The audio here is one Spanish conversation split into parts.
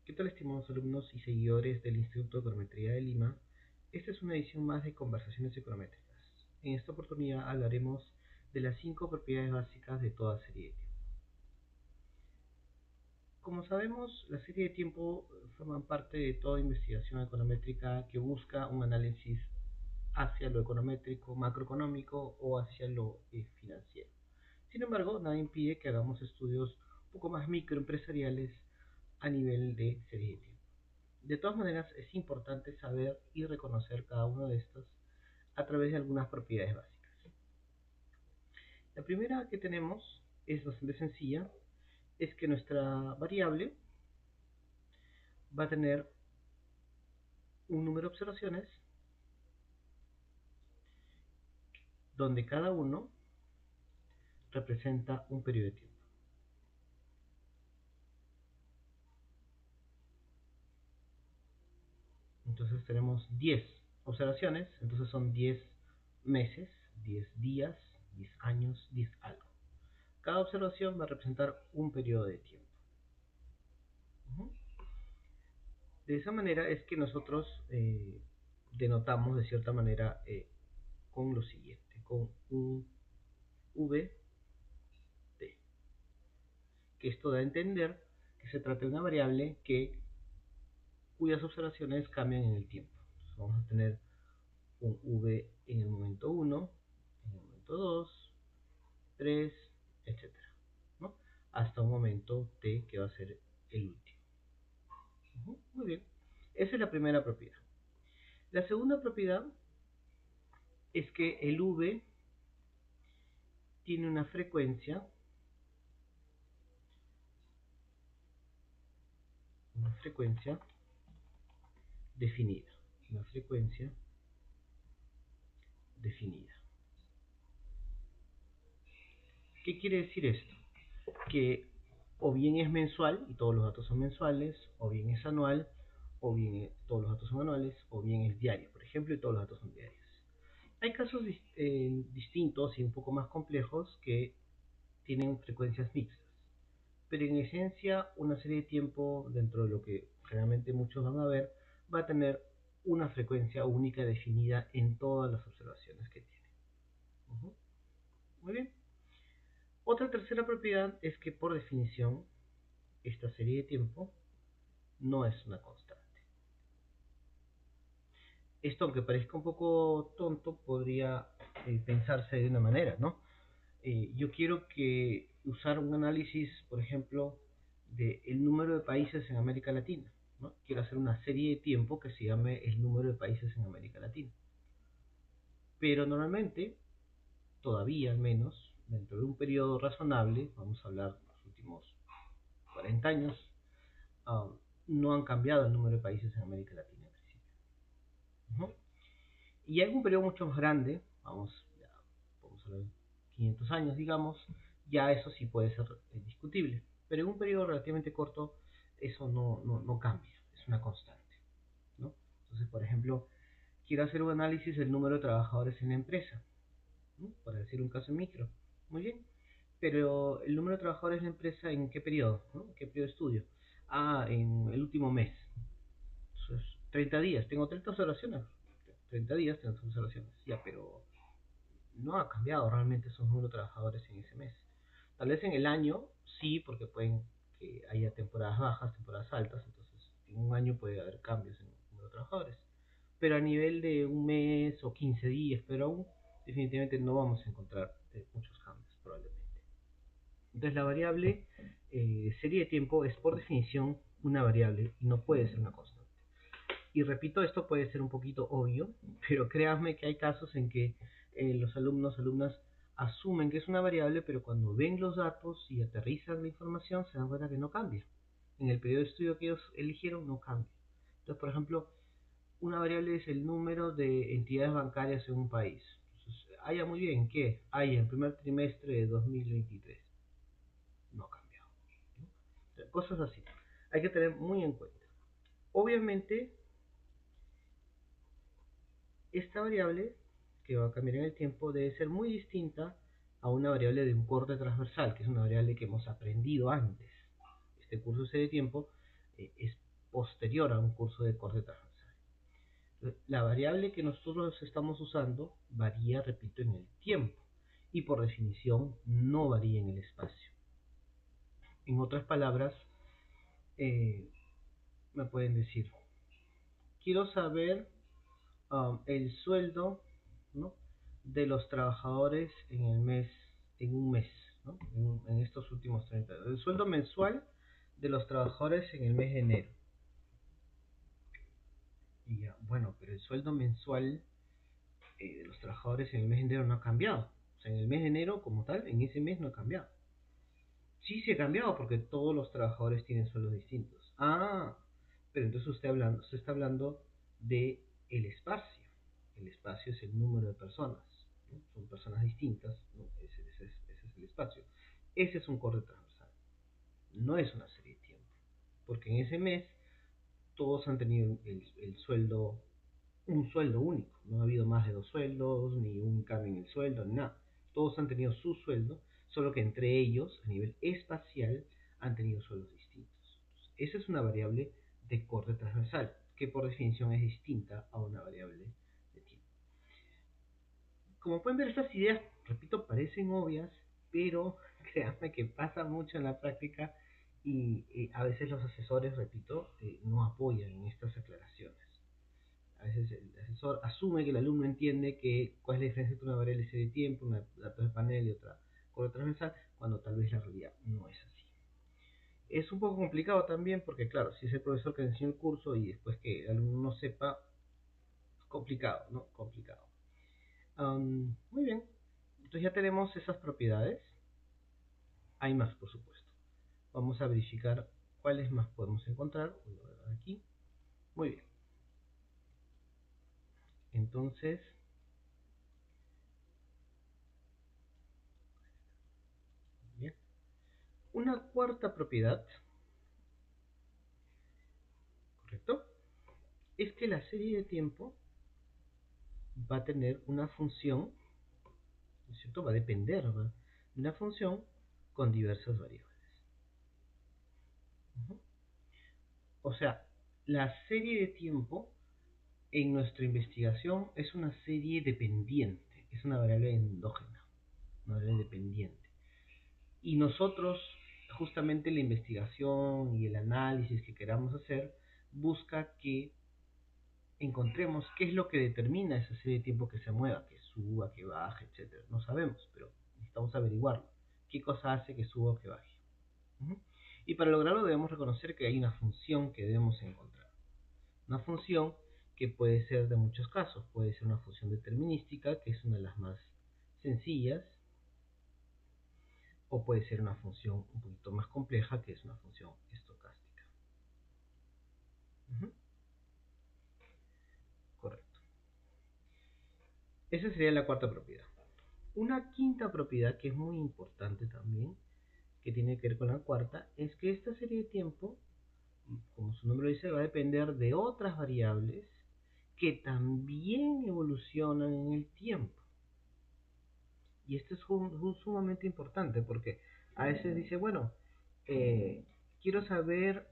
¿Qué tal, estimados alumnos y seguidores del Instituto de Econometría de Lima? Esta es una edición más de Conversaciones Econométricas. En esta oportunidad hablaremos de las 5 propiedades básicas de toda serie de tiempo. Como sabemos, la serie de tiempo forman parte de toda investigación econométrica que busca un análisis hacia lo econométrico, macroeconómico o hacia lo financiero. Sin embargo, nada impide que hagamos estudios un poco más microempresariales a nivel de serie de tiempo. De todas maneras, es importante saber y reconocer cada uno de estos a través de algunas propiedades básicas. La primera que tenemos es bastante sencilla, es que nuestra variable va a tener un número de observaciones donde cada uno representa un periodo de tiempo. Entonces tenemos 10 observaciones, entonces son 10 meses, 10 días, 10 años, 10 algo. Cada observación va a representar un periodo de tiempo. De esa manera es que nosotros denotamos de cierta manera con lo siguiente, con un VT, que esto da a entender que se trata de una variable cuyas observaciones cambian en el tiempo. Entonces vamos a tener un V en el momento 1, en el momento 2, 3, etcétera, ¿no? Hasta un momento T que va a ser el último. Muy bien, esa es la primera propiedad. La segunda propiedad es que el V tiene una frecuencia definida, una frecuencia definida. ¿Qué quiere decir esto? Que o bien es mensual y todos los datos son mensuales, o bien es anual, o bien todos los datos son anuales, o bien es diario, por ejemplo, y todos los datos son diarios. Hay casos distintos y un poco más complejos que tienen frecuencias mixtas, pero en esencia una serie de tiempo, dentro de lo que generalmente muchos van a ver, va a tener una frecuencia única definida en todas las observaciones que tiene. Muy bien. Otra tercera propiedad es que por definición esta serie de tiempo no es una constante. Esto, aunque parezca un poco tonto, podría pensarse de una manera, ¿no? Yo quiero usar un análisis, por ejemplo, del número de países en América Latina, ¿no? Quiero hacer una serie de tiempo que se llame el número de países en América Latina. Pero normalmente, todavía al menos, dentro de un periodo razonable, vamos a hablar de los últimos 40 años, no han cambiado el número de países en América Latina en principio. Y hay un periodo mucho más grande, vamos a ver, 500 años, digamos, ya eso sí puede ser discutible. Pero en un periodo relativamente corto, eso no cambia, es una constante, ¿no? Entonces, por ejemplo, quiero hacer un análisis del número de trabajadores en la empresa, ¿no? Para decir un caso micro. Muy bien, pero el número de trabajadores en la empresa, ¿en qué periodo? ¿No? ¿Qué periodo de estudio? En el último mes. Entonces, 30 días, tengo 30 observaciones. 30 días tengo 30 observaciones, ya, pero no ha cambiado realmente esos números de trabajadores en ese mes. Tal vez en el año sí, porque pueden que haya temporadas bajas, temporadas altas, entonces en un año puede haber cambios en el número de trabajadores. Pero a nivel de un mes o 15 días, pero aún definitivamente no vamos a encontrar muchos cambios probablemente. Entonces la variable serie de tiempo es por definición una variable y no puede ser una constante. Y repito, esto puede ser un poquito obvio, pero créanme que hay casos en que los alumnas asumen que es una variable, pero cuando ven los datos y aterrizan la información se dan cuenta que no cambia. En el periodo de estudio que ellos eligieron no cambia. Entonces, por ejemplo, una variable es el número de entidades bancarias en un país. Entonces, muy bien, ¿qué? En el primer trimestre de 2023. No ha cambiado, ¿no? Entonces, cosas así. Hay que tener muy en cuenta. Obviamente, esta variable, que va a cambiar en el tiempo, debe ser muy distinta a una variable de un corte transversal, que es una variable que hemos aprendido antes. Este curso C de tiempo es posterior a un curso de corte transversal. La variable que nosotros estamos usando varía, repito, en el tiempo y por definición no varía en el espacio. En otras palabras, eh, me pueden decir, quiero saber el sueldo, ¿no?, de los trabajadores en un mes, ¿no?, en estos últimos 30 años. El sueldo mensual de los trabajadores en el mes de enero. Y ya, bueno, pero el sueldo mensual de los trabajadores en el mes de enero no ha cambiado. O sea, en el mes de enero como tal, en ese mes no ha cambiado. Sí se ha cambiado porque todos los trabajadores tienen sueldos distintos. Ah, pero entonces usted está hablando de el espacio. El espacio es el número de personas, ¿no? Son personas distintas, ¿no? Ese es el espacio. Ese es un corte transversal. No es una serie de tiempo. Porque en ese mes todos han tenido el sueldo, un sueldo único. No ha habido más de dos sueldos, ni un cambio en el sueldo, ni nada. Todos han tenido su sueldo, solo que entre ellos, a nivel espacial, han tenido sueldos distintos. Esa es una variable de corte transversal, que por definición es distinta a una variable de tiempo. Como pueden ver, estas ideas, repito, parecen obvias, pero créanme que pasa mucho en la práctica y a veces los asesores, repito, no apoyan en estas aclaraciones. A veces el asesor asume que el alumno entiende cuál es la diferencia entre una variable serie de tiempo, una datos de panel y otra corte transversal, cuando tal vez la realidad no es así. Es un poco complicado también porque, claro, si es el profesor que enseñó el curso y después que el alumno no sepa, complicado, ¿no? Complicado. Muy bien, entonces ya tenemos esas propiedades. Hay más, por supuesto. Vamos a verificar cuáles más podemos encontrar. Voy a ver aquí. Muy bien. Entonces, bien. Una cuarta propiedad, ¿correcto?, es que la serie de tiempo va a tener una función, ¿no es cierto? Va a depender, ¿va?, de una función con diversas variables. O sea, la serie de tiempo en nuestra investigación es una serie dependiente, es una variable endógena, una variable dependiente. Y nosotros, justamente la investigación y el análisis que queramos hacer, busca que encontremos qué es lo que determina esa serie de tiempo que se mueva, que suba, que baje, etcétera. No sabemos, pero necesitamos averiguarlo. ¿Qué cosa hace que suba o que baje? Y para lograrlo debemos reconocer que hay una función que debemos encontrar. Una función que puede ser de muchos casos. Puede ser una función determinística, que es una de las más sencillas, o puede ser una función un poquito más compleja, que es una función estocástica. Correcto. Esa sería la cuarta propiedad. Una quinta propiedad que es muy importante también, que tiene que ver con la cuarta, es que esta serie de tiempo, como su nombre lo dice, va a depender de otras variables que también evolucionan en el tiempo. Y esto es sumamente importante porque a veces dice, bueno, quiero saber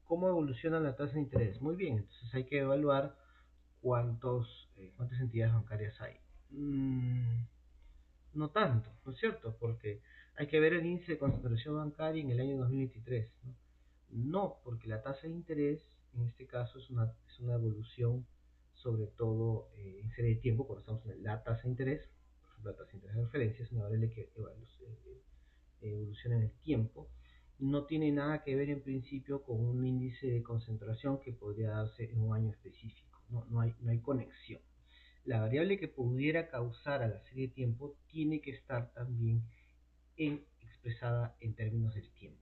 cómo evoluciona la tasa de interés. Muy bien, entonces hay que evaluar cuántas entidades bancarias hay. No tanto, ¿no es cierto? Porque hay que ver el índice de concentración bancaria en el año 2023, ¿no? No, porque la tasa de interés, en este caso, es una evolución, sobre todo en serie de tiempo, cuando estamos en la tasa de interés. Por ejemplo, la tasa de interés de referencia es una variable que evoluciona en el tiempo. No tiene nada que ver en principio con un índice de concentración que podría darse en un año específico. No hay conexión. La variable que pudiera causar a la serie de tiempo tiene que estar también expresada en términos del tiempo.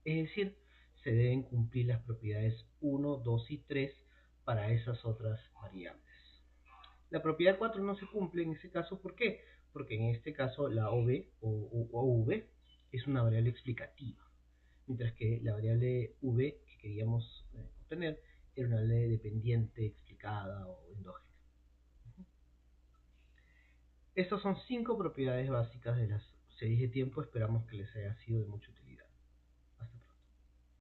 Es decir, se deben cumplir las propiedades 1, 2 y 3 para esas otras variables. La propiedad 4 no se cumple en ese caso, ¿por qué? Porque en este caso la OV o V es una variable explicativa, mientras que la variable V que queríamos obtener era una variable dependiente, explicada o endógena. Estas son 5 propiedades básicas de las series de tiempo, esperamos que les haya sido de mucha utilidad.